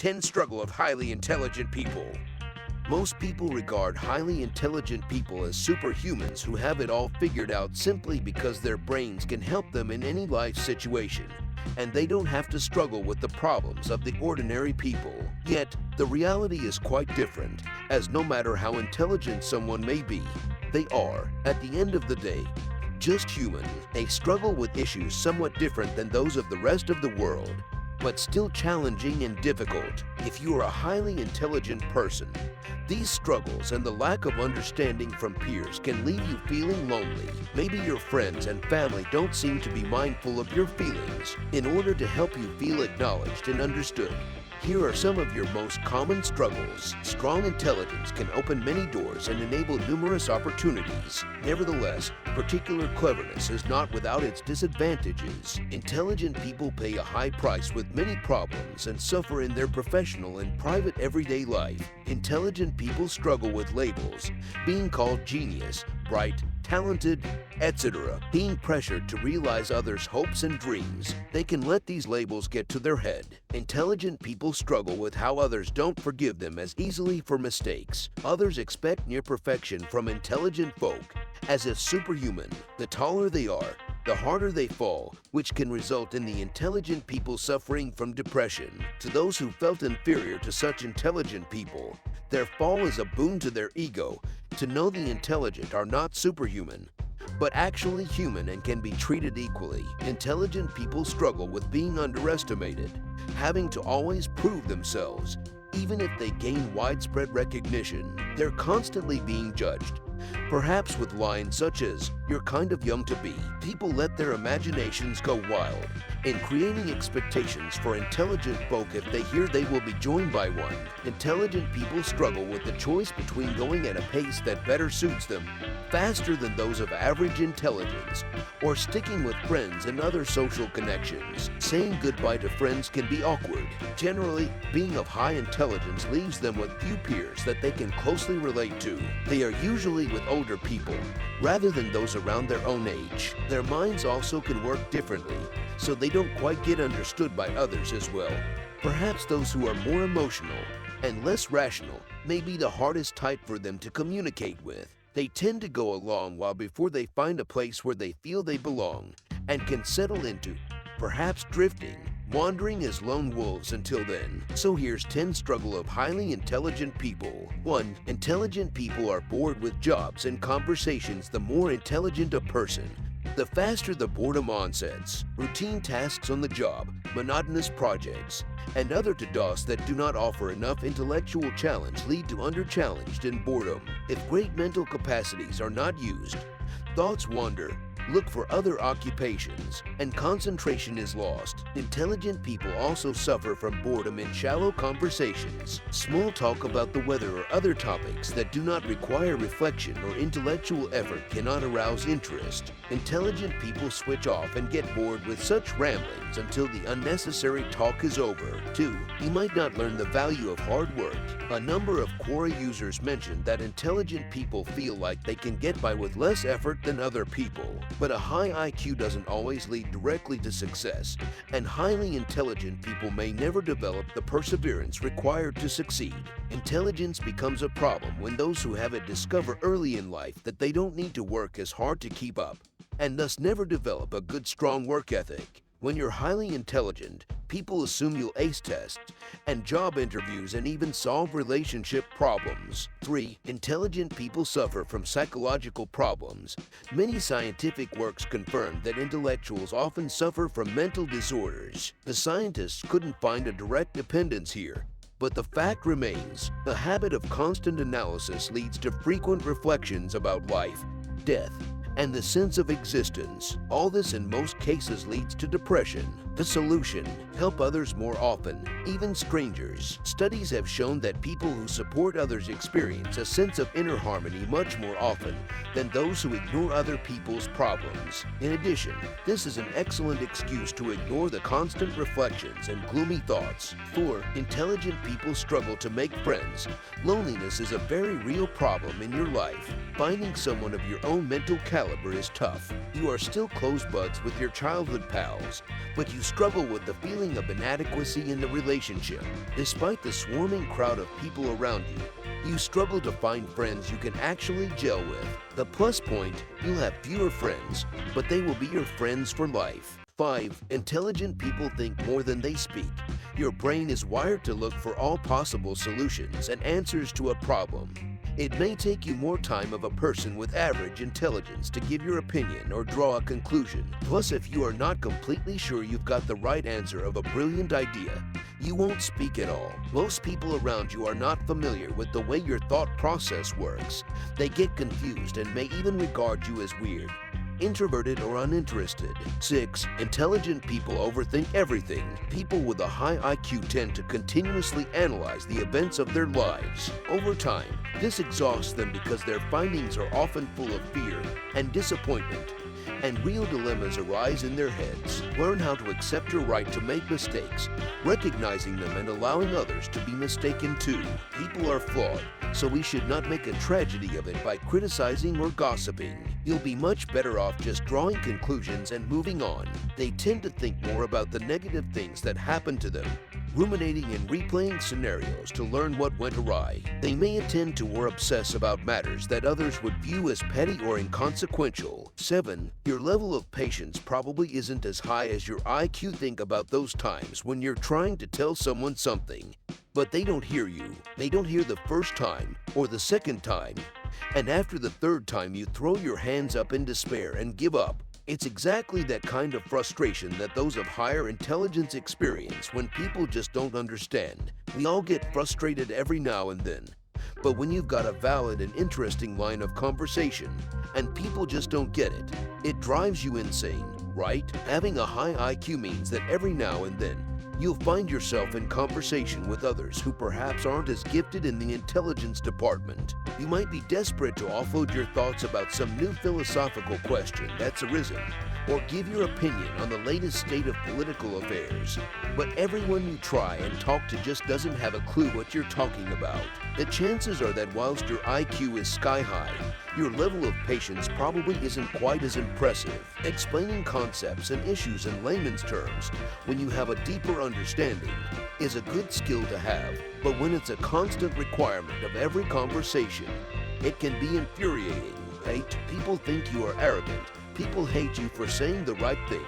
10 Struggle of Highly Intelligent People. Most people regard highly intelligent people as superhumans who have it all figured out simply because their brains can help them in any life situation, and they don't have to struggle with the problems of the ordinary people. Yet, the reality is quite different, as no matter how intelligent someone may be, they are, at the end of the day, just human. They struggle with issues somewhat different than those of the rest of the world, but still challenging and difficult. If you are a highly intelligent person, these struggles and the lack of understanding from peers can leave you feeling lonely. Maybe your friends and family don't seem to be mindful of your feelings. In order to help you feel acknowledged and understood, here are some of your most common struggles. Strong intelligence can open many doors and enable numerous opportunities. Nevertheless, particular cleverness is not without its disadvantages. Intelligent people pay a high price with many problems and suffer in their professional and private everyday life. Intelligent people struggle with labels, being called genius, bright, talented, etc., being pressured to realize others' hopes and dreams. They can let these labels get to their head. Intelligent people struggle with how others don't forgive them as easily for mistakes. Others expect near perfection from intelligent folk, as if superhuman. The taller they are, the harder they fall, which can result in the intelligent people suffering from depression. To those who felt inferior to such intelligent people, their fall is a boon to their ego to know the intelligent are not superhuman, but actually human and can be treated equally. Intelligent people struggle with being underestimated, having to always prove themselves. Even if they gain widespread recognition, they're constantly being judged, perhaps with lines such as, "You're kind of young to be." People let their imaginations go wild in creating expectations for intelligent folk if they hear they will be joined by one. Intelligent people struggle with the choice between going at a pace that better suits them, faster than those of average intelligence, or sticking with friends and other social connections. Saying goodbye to friends can be awkward. Generally, being of high intelligence leaves them with few peers that they can closely relate to. They are usually with older people, rather than those around their own age. Their minds also can work differently, so they don't quite get understood by others as well. Perhaps those who are more emotional and less rational may be the hardest type for them to communicate with. They tend to go a long while before they find a place where they feel they belong and can settle into, perhaps drifting, wandering as lone wolves until then. So here's 10 Struggle of Highly Intelligent People. 1. Intelligent people are bored with jobs and conversations. The more intelligent a person, the faster the boredom onsets. Routine tasks on the job, monotonous projects, and other to-dos that do not offer enough intellectual challenge lead to under-challenged and boredom. If great mental capacities are not used, thoughts wander, look for other occupations, and concentration is lost. Intelligent people also suffer from boredom in shallow conversations. Small talk about the weather or other topics that do not require reflection or intellectual effort cannot arouse interest. Intelligent people switch off and get bored with such ramblings until the unnecessary talk is over. 2. You might not learn the value of hard work. A number of Quora users mentioned that intelligent people feel like they can get by with less effort than other people. But a high IQ doesn't always lead directly to success, and highly intelligent people may never develop the perseverance required to succeed. Intelligence becomes a problem when those who have it discover early in life that they don't need to work as hard to keep up, and thus never develop a good, strong work ethic. When you're highly intelligent, people assume you'll ace tests and job interviews and even solve relationship problems. 3. Intelligent people suffer from psychological problems. Many scientific works confirm that intellectuals often suffer from mental disorders. The scientists couldn't find a direct dependence here, but the fact remains, the habit of constant analysis leads to frequent reflections about life, death, and the sense of existence. All this in most cases leads to depression. The solution: help others more often, even strangers. Studies have shown that people who support others experience a sense of inner harmony much more often than those who ignore other people's problems. In addition, this is an excellent excuse to ignore the constant reflections and gloomy thoughts. 4. Intelligent people struggle to make friends. Loneliness is a very real problem in your life. Finding someone of your own mental caliber caliber is tough. You are still close buds with your childhood pals, but you struggle with the feeling of inadequacy in the relationship. Despite the swarming crowd of people around you, you struggle to find friends you can actually gel with. The plus point, you'll have fewer friends, but they will be your friends for life. 5. Intelligent people think more than they speak. Your brain is wired to look for all possible solutions and answers to a problem. It may take you more time of a person with average intelligence to give your opinion or draw a conclusion. Plus, if you are not completely sure you've got the right answer of a brilliant idea, you won't speak at all. Most people around you are not familiar with the way your thought process works. They get confused and may even regard you as weird, introverted, or uninterested. 6. Intelligent people overthink everything. People with a high IQ tend to continuously analyze the events of their lives. Over time, this exhausts them because their findings are often full of fear and disappointment, and real dilemmas arise in their heads. Learn how to accept your right to make mistakes, recognizing them and allowing others to be mistaken too. People are flawed, so we should not make a tragedy of it by criticizing or gossiping. You'll be much better off just drawing conclusions and moving on. They tend to think more about the negative things that happen to them, ruminating and replaying scenarios to learn what went awry. They may attend to or obsess about matters that others would view as petty or inconsequential. 7. Your level of patience probably isn't as high as your IQ. Think about those times when you're trying to tell someone something, but they don't hear you. They don't hear the first time or the second time, and after the third time you throw your hands up in despair and give up. It's exactly that kind of frustration that those of higher intelligence experience when people just don't understand. We all get frustrated every now and then, but when you've got a valid and interesting line of conversation and people just don't get it, it drives you insane, right? Having a high IQ means that every now and then you'll find yourself in conversation with others who perhaps aren't as gifted in the intelligence department. You might be desperate to offload your thoughts about some new philosophical question that's arisen, or give your opinion on the latest state of political affairs. But everyone you try and talk to just doesn't have a clue what you're talking about. The chances are that whilst your IQ is sky high, your level of patience probably isn't quite as impressive. Explaining concepts and issues in layman's terms when you have a deeper understanding is a good skill to have, but when it's a constant requirement of every conversation, it can be infuriating. 8. People think you are arrogant. People hate you for saying the right thing,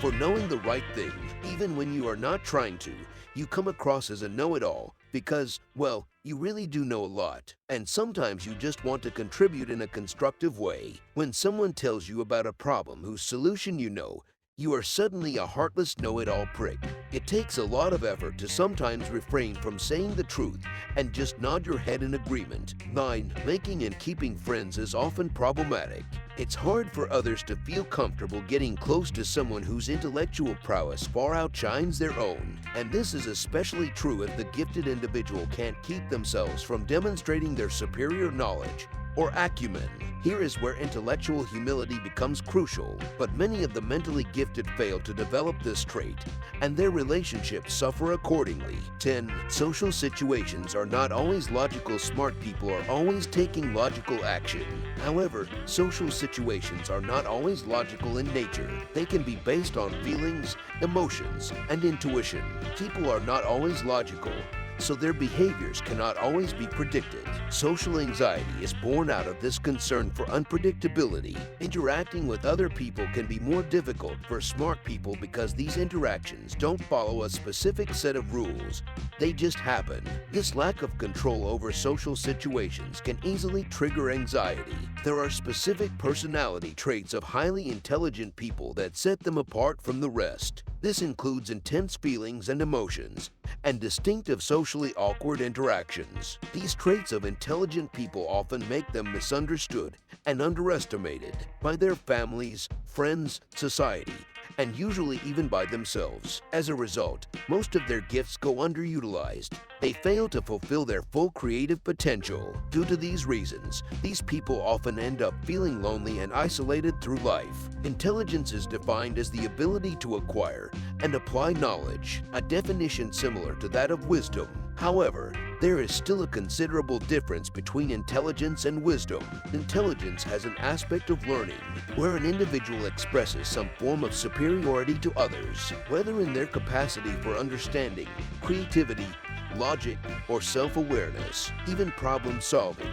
for knowing the right thing. Even when you are not trying to, you come across as a know-it-all because, well, you really do know a lot. And sometimes you just want to contribute in a constructive way. When someone tells you about a problem whose solution you know, you are suddenly a heartless know-it-all prick. It takes a lot of effort to sometimes refrain from saying the truth and just nod your head in agreement. 9. Making and keeping friends is often problematic. It's hard for others to feel comfortable getting close to someone whose intellectual prowess far outshines their own. And this is especially true if the gifted individual can't keep themselves from demonstrating their superior knowledge or acumen. Here is where intellectual humility becomes crucial, but many of the mentally gifted fail to develop this trait, and their relationships suffer accordingly. 10. Social situations are not always logical. Smart people are always taking logical action. However, social situations are not always logical in nature. They can be based on feelings, emotions, and intuition. People are not always logical, so their behaviors cannot always be predicted. Social anxiety is born out of this concern for unpredictability. Interacting with other people can be more difficult for smart people because these interactions don't follow a specific set of rules. They just happen. This lack of control over social situations can easily trigger anxiety. There are specific personality traits of highly intelligent people that set them apart from the rest. This includes intense feelings and emotions, and distinctive socially awkward interactions. These traits of intelligent people often make them misunderstood and underestimated by their families, friends, society, and usually even by themselves. As a result, most of their gifts go underutilized. They fail to fulfill their full creative potential. Due to these reasons, these people often end up feeling lonely and isolated through life. Intelligence is defined as the ability to acquire and apply knowledge, a definition similar to that of wisdom. However, There is still a considerable difference between intelligence and wisdom. Intelligence has an aspect of learning, where an individual expresses some form of superiority to others, whether in their capacity for understanding, creativity, logic, or self-awareness, even problem-solving,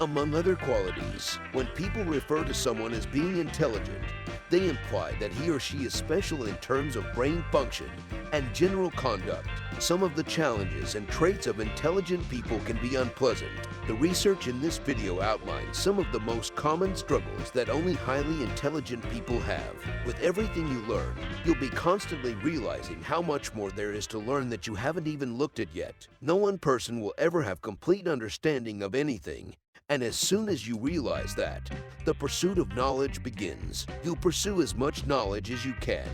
among other qualities. When people refer to someone as being intelligent, they imply that he or she is special in terms of brain function and general conduct. Some of the challenges and traits of intelligent people can be unpleasant. The research in this video outlines some of the most common struggles that only highly intelligent people have. With everything you learn, you'll be constantly realizing how much more there is to learn that you haven't even looked at yet. No one person will ever have complete understanding of anything. And as soon as you realize that, the pursuit of knowledge begins. You'll pursue as much knowledge as you can.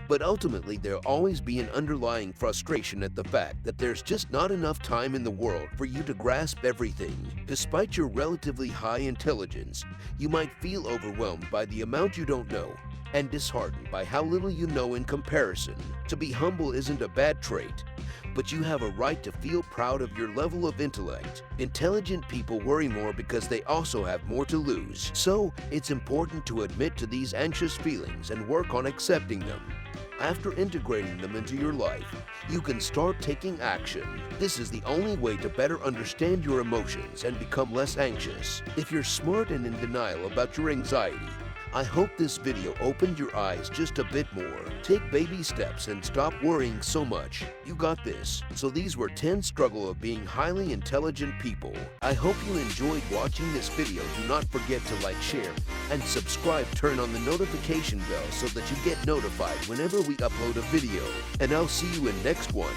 But ultimately, there'll always be an underlying frustration at the fact that there's just not enough time in the world for you to grasp everything. Despite your relatively high intelligence, you might feel overwhelmed by the amount you don't know and disheartened by how little you know in comparison. To be humble isn't a bad trait, but you have a right to feel proud of your level of intellect. Intelligent people worry more because they also have more to lose. So, it's important to admit to these anxious feelings and work on accepting them. After integrating them into your life, you can start taking action. This is the only way to better understand your emotions and become less anxious. If you're smart and in denial about your anxiety, I hope this video opened your eyes just a bit more. Take baby steps and stop worrying so much. You got this. So these were 10 struggles of being highly intelligent people. I hope you enjoyed watching this video. Do not forget to like, share, and subscribe. Turn on the notification bell so that you get notified whenever we upload a video. And I'll see you in next one.